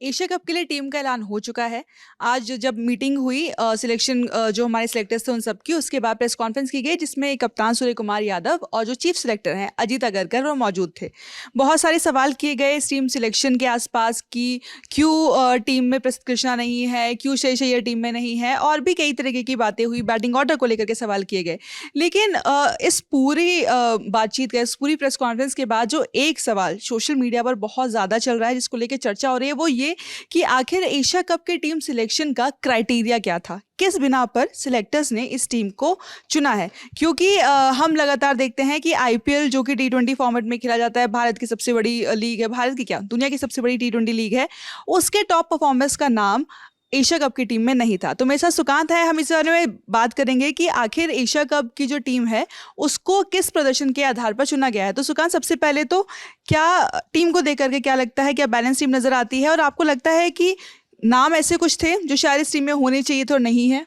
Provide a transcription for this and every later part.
Asia cup के लिए team का ऐलान हो चुका है। आज जब मीटिंग हुई सिलेक्शन जो हमारे सिलेक्टर्स थे उन सबकी, उसके बाद प्रेस कॉन्फ्रेंस की गई जिसमें कप्तान सूर्य कुमार यादव और जो चीफ सिलेक्टर हैं अजीत अगरकर वो मौजूद थे। बहुत सारे सवाल किए गए इस टीम सिलेक्शन के आसपास कि क्यों टीम में प्रसिद्ध कृष्णा नहीं है, क्यों श्रेयस अय्यर टीम में नहीं है, और भी कई तरीके की बातें हुई। बैटिंग ऑर्डर को लेकर के सवाल किए गए। लेकिन इस पूरी बातचीत का, इस पूरी प्रेस कॉन्फ्रेंस के बाद जो एक सवाल सोशल मीडिया पर बहुत ज़्यादा चल रहा है, जिसको लेकर चर्चा हो रही है, वो ये कि आखिर एशिया कप के टीम सिलेक्शन का क्राइटेरिया क्या था, किस बिना पर सिलेक्टर्स ने इस टीम को चुना है। क्योंकि हम लगातार देखते हैं कि आईपीएल जो कि टी20 फॉर्मेट में खेला जाता है, भारत की सबसे बड़ी लीग है, भारत की क्या दुनिया की सबसे बड़ी टी20 लीग है, उसके टॉप परफॉर्मर्स का नाम एशिया कप की टीम में नहीं था। तो मेरे साथ सुकांत है, हम इस बारे में बात करेंगे कि आखिर एशिया कप की जो टीम है उसको किस प्रदर्शन के आधार पर चुना गया है। तो सुकांत, सबसे पहले तो क्या टीम को देख करके क्या लगता है, क्या बैलेंस टीम नजर आती है, और आपको लगता है कि नाम ऐसे कुछ थे जो शायद इस टीम में होने चाहिए थे और नहीं है?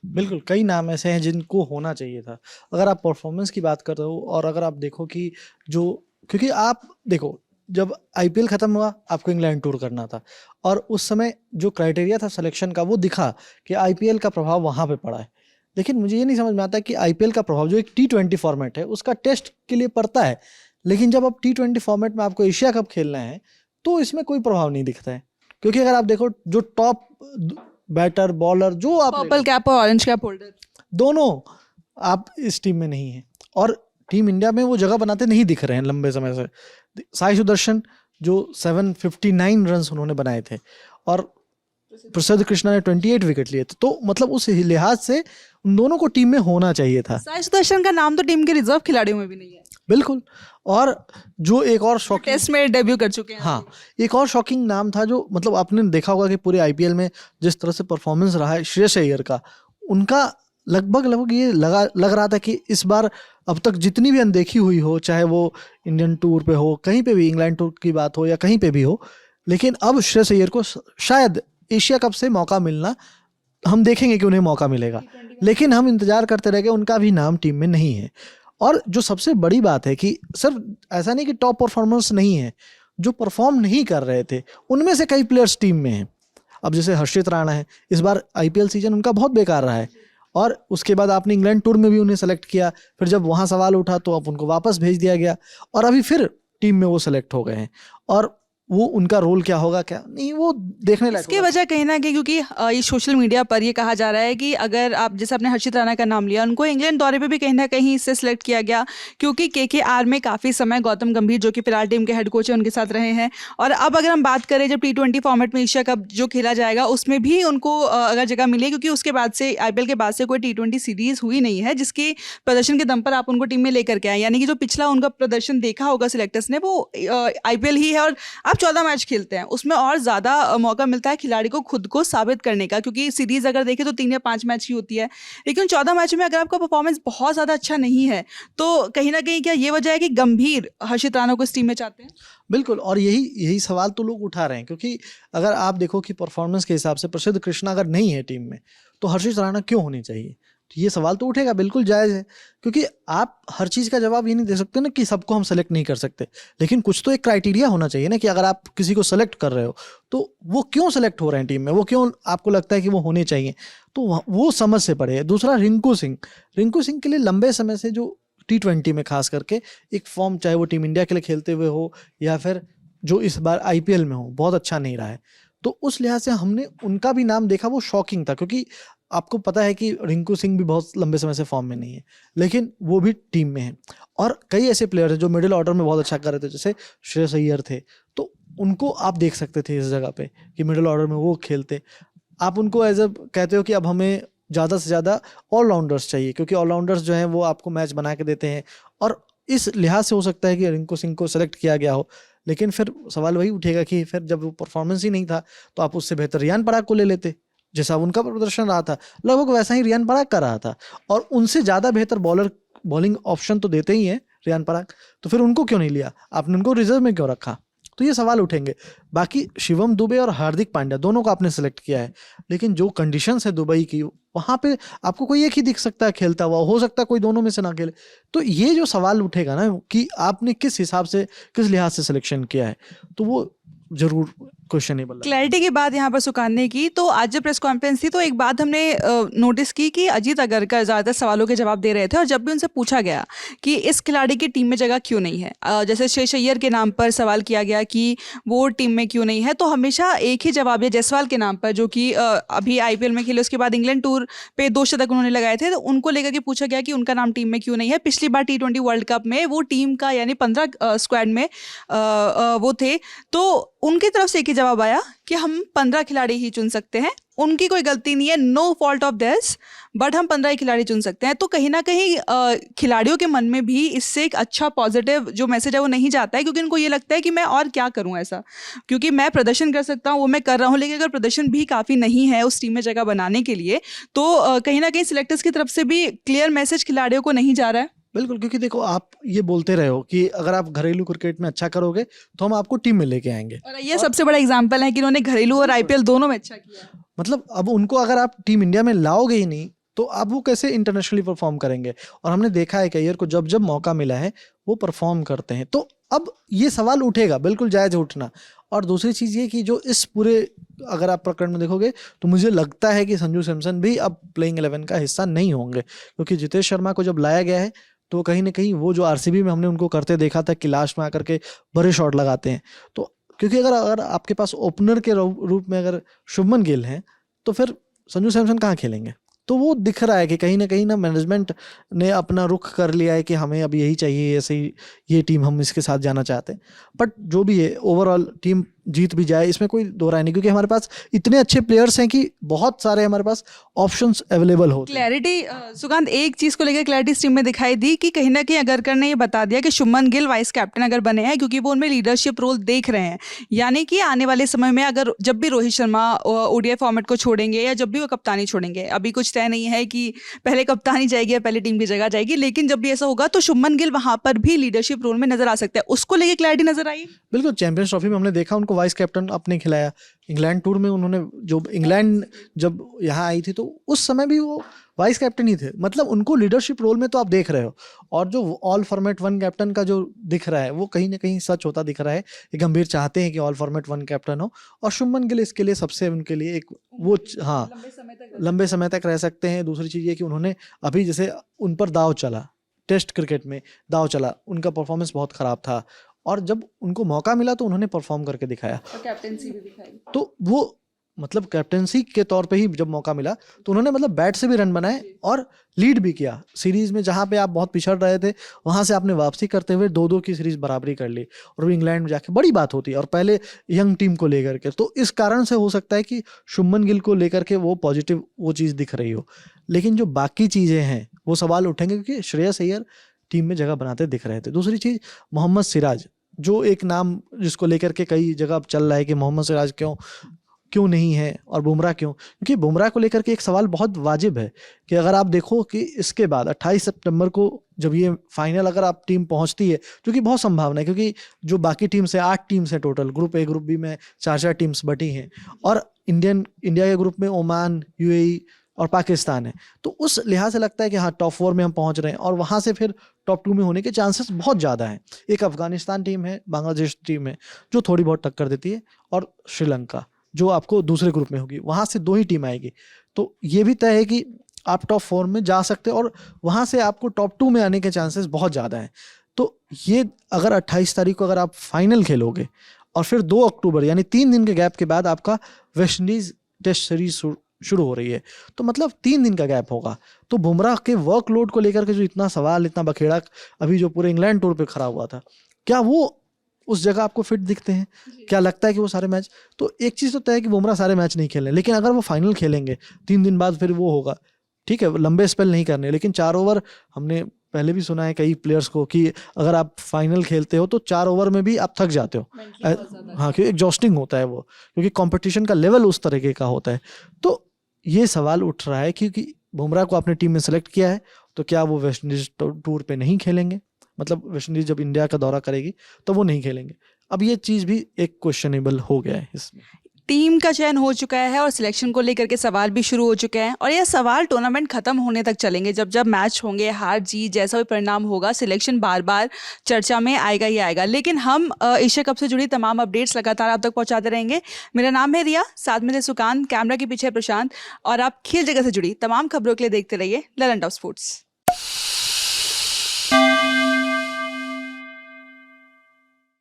बिल्कुल, कई नाम ऐसे हैं जिनको होना चाहिए था। अगर आप परफॉर्मेंस की बात कर रहे हो और अगर आप देखो कि जो क्योंकि आप देखो, जब आईपीएल खत्म हुआ आपको इंग्लैंड टूर करना था और उस समय जो क्राइटेरिया था सिलेक्शन का वो दिखा कि आईपीएल का प्रभाव वहाँ पे पड़ा है। लेकिन मुझे ये नहीं समझ में आता कि आईपीएल का प्रभाव जो एक टी20 फॉर्मेट है उसका टेस्ट के लिए पड़ता है, लेकिन जब आप टी20 फॉर्मेट में आपको एशिया कप खेलना है तो इसमें कोई प्रभाव नहीं दिखता है। क्योंकि अगर आप देखो जो टॉप बैटर बॉलर जो आप पर्पल कैप और ऑरेंज कैप होल्डर दोनों आप इस टीम में नहीं है और टीम इंडिया में वो जगह बनाते नहीं दिख रहे हैं लंबे समय से। साई सुदर्शन जो 759 रन उन्होंने बनाए थे और प्रसिद्ध कृष्णा ने 28 विकेट लिए थे, तो मतलब उस लिहाज से उन दोनों को टीम में होना चाहिए था। साई सुदर्शन का नाम तो टीम के रिजर्व खिलाड़ियों में भी नहीं है। बिल्कुल। और जो एक और शॉकिंग टेस्ट में डेब्यू कर चुके हैं। हाँ, एक और शॉकिंग नाम था जो मतलब आपने देखा होगा कि पूरे आईपीएल में जिस तरह से परफॉर्मेंस रहा है श्रेयस अय्यर का, उनका लगभग ये लग रहा था कि इस बार अब तक जितनी भी अनदेखी हुई हो, चाहे वो इंडियन टूर पे हो, कहीं पे भी इंग्लैंड टूर की बात हो या कहीं पे भी हो, लेकिन अब श्रेयस अय्यर को शायद एशिया कप से मौका मिलना, हम देखेंगे कि उन्हें मौका मिलेगा। लेकिन हम इंतजार करते रह गए, उनका भी नाम टीम में नहीं है। और जो सबसे बड़ी बात है कि सिर्फ ऐसा नहीं कि टॉप परफॉर्मेंस नहीं है, जो परफॉर्म नहीं कर रहे थे उनमें से कई प्लेयर्स टीम में हैं। अब जैसे हर्षित राणा है, इस बार आईपीएल सीजन उनका बहुत बेकार रहा है और उसके बाद आपने इंग्लैंड टूर में भी उन्हें सेलेक्ट किया, फिर जब वहाँ सवाल उठा तो अब उनको वापस भेज दिया गया और अभी फिर टीम में वो सेलेक्ट हो गए हैं। और वो उनका रोल क्या होगा क्या नहीं, वो देखने लायक इसकी वजह कहीं ना कहीं क्योंकि ये सोशल मीडिया पर ये कहा जा रहा है कि अगर आप जैसे आपने हर्षित राणा का नाम लिया, उनको इंग्लैंड दौरे पे भी कहीं ना कहीं इससे सिलेक्ट किया गया क्योंकि केकेआर में काफ़ी समय गौतम गंभीर जो कि फिलहाल टीम के हेड कोच है उनके साथ रहे हैं। और अब अगर हम बात करें जब टी20 फॉर्मेट में एशिया कप जो खेला जाएगा उसमें भी उनको अगर जगह मिली, क्योंकि उसके बाद से आईपीएल के बाद से कोई टी20 सीरीज हुई नहीं है जिसके प्रदर्शन के दम पर आप उनको टीम में लेकर के आए, यानी कि जो पिछला उनका प्रदर्शन देखा होगा सिलेक्टर्स ने वो आईपीएल ही है। और आप 14 मैच खेलते हैं, उसमें और ज़्यादा मौका मिलता है खिलाड़ी को खुद को साबित करने का, क्योंकि सीरीज अगर देखें तो 3 या 5 मैच की होती है, लेकिन 14 मैच में अगर आपका परफॉर्मेंस बहुत ज़्यादा अच्छा नहीं है तो कहीं ना कहीं क्या ये वजह है कि गंभीर हर्षित राणा को इस टीम में चाहते हैं? बिल्कुल। और यही सवाल तो लोग उठा रहे हैं, क्योंकि अगर आप देखो कि परफॉर्मेंस के हिसाब से प्रसिद्ध कृष्णा अगर नहीं है टीम में तो हर्षित राणा क्यों होनी चाहिए, तो ये सवाल तो उठेगा, बिल्कुल जायज़ है। क्योंकि आप हर चीज़ का जवाब ये नहीं दे सकते ना कि सबको हम सेलेक्ट नहीं कर सकते, लेकिन कुछ तो एक क्राइटेरिया होना चाहिए ना कि अगर आप किसी को सेलेक्ट कर रहे हो तो वो क्यों सेलेक्ट हो रहे हैं टीम में, वो क्यों आपको लगता है कि वो होने चाहिए, तो वो समझ से पड़े। दूसरा, रिंकू सिंह के लिए लंबे समय से जो टी20 में खास करके एक फॉर्म, चाहे वो टीम इंडिया के लिए खेलते हुए हो या फिर जो इस बार आईपीएल में हो, बहुत अच्छा नहीं रहा है। तो उस लिहाज से हमने उनका भी नाम देखा, वो शॉकिंग था, क्योंकि आपको पता है कि रिंकू सिंह भी बहुत लंबे समय से फॉर्म में नहीं है, लेकिन वो भी टीम में है। और कई ऐसे प्लेयर हैं जो मिडिल ऑर्डर में बहुत अच्छा कर रहे थे, जैसे श्रेयस अय्यर थे, तो उनको आप देख सकते थे इस जगह पे कि मिडिल ऑर्डर में वो खेलते। आप उनको एज अ कहते हो कि अब हमें ज़्यादा से ज़्यादा ऑलराउंडर्स चाहिए, क्योंकि ऑलराउंडर्स जो हैं वो आपको मैच बना के देते हैं, और इस लिहाज से हो सकता है कि रिंकू सिंह को सेलेक्ट किया गया हो। लेकिन फिर सवाल वही उठेगा कि फिर जब वो परफॉर्मेंस ही नहीं था तो आप उससे बेहतर रियान पराग को ले लेते, जैसा उनका प्रदर्शन रहा था लगभग वैसा ही रियान पराग का रहा था, और उनसे ज़्यादा बेहतर बॉलिंग ऑप्शन तो देते ही हैं रियान पराग, तो फिर उनको क्यों नहीं लिया, आपने उनको रिजर्व में क्यों रखा, तो ये सवाल उठेंगे। बाकी शिवम दुबे और हार्दिक पांड्या दोनों को आपने सेलेक्ट किया है, लेकिन जो कंडीशंस है दुबई की, वहाँ पे आपको कोई एक ही दिख सकता है खेलता हुआ, हो सकता है कोई दोनों में से ना खेले। तो ये जो सवाल उठेगा ना कि आपने किस हिसाब से, किस लिहाज से सिलेक्शन किया है, तो वो जरूर क्वेश्चनेबल। क्लैरिटी की बात यहाँ पर सुकाने की, तो आज जब प्रेस कॉन्फ्रेंस थी तो एक बात हमने नोटिस की कि अजीत अगरकर ज़्यादातर सवालों के जवाब दे रहे थे, और जब भी उनसे पूछा गया कि इस खिलाड़ी की टीम में जगह क्यों नहीं है, जैसे श्रेयस अय्यर के नाम पर सवाल किया गया कि वो टीम में क्यों नहीं है, तो हमेशा एक ही जवाब है जायसवाल के नाम पर, जो कि अभी IPL में खेले, उसके बाद इंग्लैंड टूर पे 2 शतक उन्होंने लगाए थे, तो उनको लेकर के पूछा गया कि उनका नाम टीम में क्यों नहीं है। पिछली बार T20 वर्ल्ड कप में वो टीम का यानी 15 स्क्वाड में वो थे, तो उनकी तरफ से एक ही जवाब आया कि हम 15 खिलाड़ी ही चुन सकते हैं, उनकी कोई गलती नहीं है, no fault of theirs, but हम 15 ही खिलाड़ी चुन सकते हैं। तो कहीं ना कहीं खिलाड़ियों के मन में भी इससे एक अच्छा पॉजिटिव जो मैसेज है वो नहीं जाता है, क्योंकि उनको ये लगता है कि मैं और क्या करूं ऐसा, क्योंकि मैं प्रदर्शन कर सकता हूं, वो मैं कर रहा हूं, लेकिन अगर प्रदर्शन भी काफ़ी नहीं है उस टीम में जगह बनाने के लिए, तो कहीं ना कहीं सिलेक्टर्स की तरफ से भी क्लियर मैसेज खिलाड़ियों को नहीं जा रहा है। बिल्कुल, क्योंकि देखो आप ये बोलते रहे हो कि अगर आप घरेलू क्रिकेट में अच्छा करोगे तो हम आपको टीम में लेके आएंगे, और ये सबसे बड़ा एग्जाम्पल है कि उन्होंने घरेलू और IPL दोनों में अच्छा किया। मतलब अब उनको अगर आप टीम इंडिया में लाओगे ही नहीं तो अब वो कैसे इंटरनेशनली परफॉर्म करेंगे। और हमने देखा है कि अय्यर को जब जब मौका मिला है वो परफॉर्म करते हैं, तो अब ये सवाल उठेगा, बिल्कुल जायज है उठना। और दूसरी चीज़ ये कि जो इस पूरे अगर आप प्रकरण में देखोगे तो मुझे लगता है कि संजू सैमसन भी अब प्लेइंग 11 का हिस्सा नहीं होंगे, क्योंकि जितेश शर्मा को जब लाया गया है तो कहीं ना कहीं वो जो RCB में हमने उनको करते देखा था कि लास्ट में आकर के बड़े शॉट लगाते हैं, तो क्योंकि अगर आपके पास ओपनर के रूप में अगर शुभमन गिल हैं तो फिर संजू सैमसन कहाँ खेलेंगे। तो वो दिख रहा है कि कहीं ना मैनेजमेंट ने अपना रुख कर लिया है कि हमें अब यही चाहिए, ऐसे ही ये टीम हम इसके साथ जाना चाहते हैं। बट जो भी है ओवरऑल टीम जीत भी जाए इसमें कोई दो राय नहीं, क्योंकि हमारे पास इतने अच्छे प्लेयर्स हैं कि बहुत सारे हमारे पास ऑप्शंस अवेलेबल होते हैं। क्लैरिटी सुगंध, एक चीज को लेकर क्लैरिटी इस टीम में दिखाई दी कि कहीं ना कहीं अगरकर ने ये बता दिया कि शुभमन गिल वाइस कैप्टन अगर बने हैं, क्योंकि वो उनमें लीडरशिप रोल देख रहे हैं, यानी कि आने वाले समय में अगर जब भी रोहित शर्मा ODI फॉर्मेट को छोड़ेंगे या जब भी वो कप्तानी छोड़ेंगे, अभी कुछ तय नहीं है कि पहले कप्तानी जाएगी या पहले टीम की जगह जाएगी, लेकिन जब भी ऐसा होगा तो शुभमन गिल वहां पर भी लीडरशिप रोल में नजर आ सकता है। उसको लेकर क्लैरिटी नजर आई। बिल्कुल, चैंपियंस ट्रॉफी में हमने देखा उनको वाइस कैप्टन अपने खिलाया, इंग्लैंड टूर में उन्होंने जो इंग्लैंड जब यहाँ आई थी तो उस समय भी वो वाइस कैप्टन ही थे, मतलब उनको लीडरशिप रोल में तो आप देख रहे हो। और जो ऑल फॉर्मेट 1 कैप्टन का जो दिख रहा है वो कहीं ना कहीं सच होता दिख रहा है कि गंभीर चाहते हैं कि ऑल फॉर्मेट 1 कैप्टन हो, और शुभमन गिल इसके लिए सबसे उनके लिए एक वो हाँ लंबे समय तक रह सकते हैं। दूसरी चीज़ ये कि उन्होंने अभी जैसे उन पर दाव चला, टेस्ट क्रिकेट में दाव चला, उनका परफॉर्मेंस बहुत ख़राब था, और जब उनको मौका मिला तो उन्होंने परफॉर्म करके दिखाया, और कैप्टेंसी भी दिखाई। तो वो मतलब कैप्टेंसी के तौर पे ही जब मौका मिला तो उन्होंने मतलब बैट से भी रन बनाए और लीड भी किया सीरीज में, जहाँ पे आप बहुत पिछड़ रहे थे वहाँ से आपने वापसी करते हुए 2-2 की सीरीज बराबरी कर ली, और इंग्लैंड में जाके बड़ी बात होती है, और पहले यंग टीम को लेकर के, तो इस कारण से हो सकता है कि शुभमन गिल को लेकर के वो पॉजिटिव वो चीज़ दिख रही हो। लेकिन जो बाकी चीज़ें हैं वो सवाल उठेंगे, क्योंकि श्रेयस अय्यर टीम में जगह बनाते दिख रहे थे। दूसरी चीज़ मोहम्मद सिराज, जो एक नाम जिसको लेकर के कई जगह चल रहा है कि मोहम्मद सिराज क्यों नहीं है और बुमराह क्यों, क्योंकि बुमराह को लेकर के एक सवाल बहुत वाजिब है कि अगर आप देखो कि इसके बाद 28 सितंबर को जब ये फाइनल अगर आप टीम पहुंचती है, जो कि बहुत संभावना है क्योंकि जो बाकी टीम से 8 टीम्स हैं total, group A group B में 4-4 टीम्स बटी हैं, और इंडिया के ग्रुप में ओमान, UAE और पाकिस्तान है, तो उस लिहाज से लगता है कि हाँ टॉप 4 में हम पहुंच रहे हैं, और वहाँ से फिर टॉप 2 में होने के चांसेस बहुत ज़्यादा हैं। एक अफगानिस्तान टीम है, बांग्लादेश टीम है जो थोड़ी बहुत टक्कर देती है, और श्रीलंका जो आपको दूसरे ग्रुप में होगी, वहाँ से 2 ही टीम आएगी। तो ये भी तय है कि आप टॉप 4 में जा सकते हो, और वहाँ से आपको टॉप 2 में आने के चांसेस बहुत ज़्यादा हैं। तो ये अगर 28 तारीख को अगर आप फाइनल खेलोगे और फिर 2 अक्टूबर यानी 3 दिन के गैप के बाद आपका वेस्ट इंडीज़ टेस्ट सीरीज शुरू हो रही है, तो मतलब 3 दिन का गैप होगा। तो बुमराह के वर्कलोड को लेकर के जो इतना सवाल, इतना बखेड़ा अभी जो पूरे इंग्लैंड टूर पे खड़ा हुआ था, क्या वो उस जगह आपको फिट दिखते हैं? क्या लगता है कि वो सारे मैच, तो एक चीज़ तो तय है कि बुमराह सारे मैच नहीं खेलें, लेकिन अगर वो फाइनल खेलेंगे 3 दिन बाद फिर वो होगा, ठीक है लंबे स्पेल नहीं करने, लेकिन 4 ओवर हमने पहले भी सुना है कई प्लेयर्स को कि अगर आप फाइनल खेलते हो तो 4 ओवर में भी आप थक जाते हो। हाँ, क्योंकि एग्जॉस्टिंग होता है वो, क्योंकि कंपटीशन का लेवल उस तरीके का होता है। तो ये सवाल उठ रहा है क्योंकि बुमराह को आपने टीम में सेलेक्ट किया है, तो क्या वो वेस्ट इंडीज टूर पे नहीं खेलेंगे, मतलब वेस्ट इंडीज जब इंडिया का दौरा करेगी तो वो नहीं खेलेंगे। अब ये चीज़ भी एक क्वेश्चनेबल हो गया है इसमें। टीम का चयन हो चुका है और सिलेक्शन को लेकर के सवाल भी शुरू हो चुके हैं और यह सवाल टूर्नामेंट खत्म होने तक चलेंगे। जब जब मैच होंगे, हार जीत जैसा भी परिणाम होगा, सिलेक्शन बार बार चर्चा में आएगा ही आएगा। लेकिन हम एशिया कप से जुड़ी तमाम अपडेट्स लगातार आप तक पहुंचाते रहेंगे। मेरा नाम है रिया, साथ में सुकांत, कैमरा के पीछे प्रशांत, और आप खेल जगह से जुड़ी तमाम खबरों के लिए देखते रहिए ललन टॉप स्पोर्ट्स।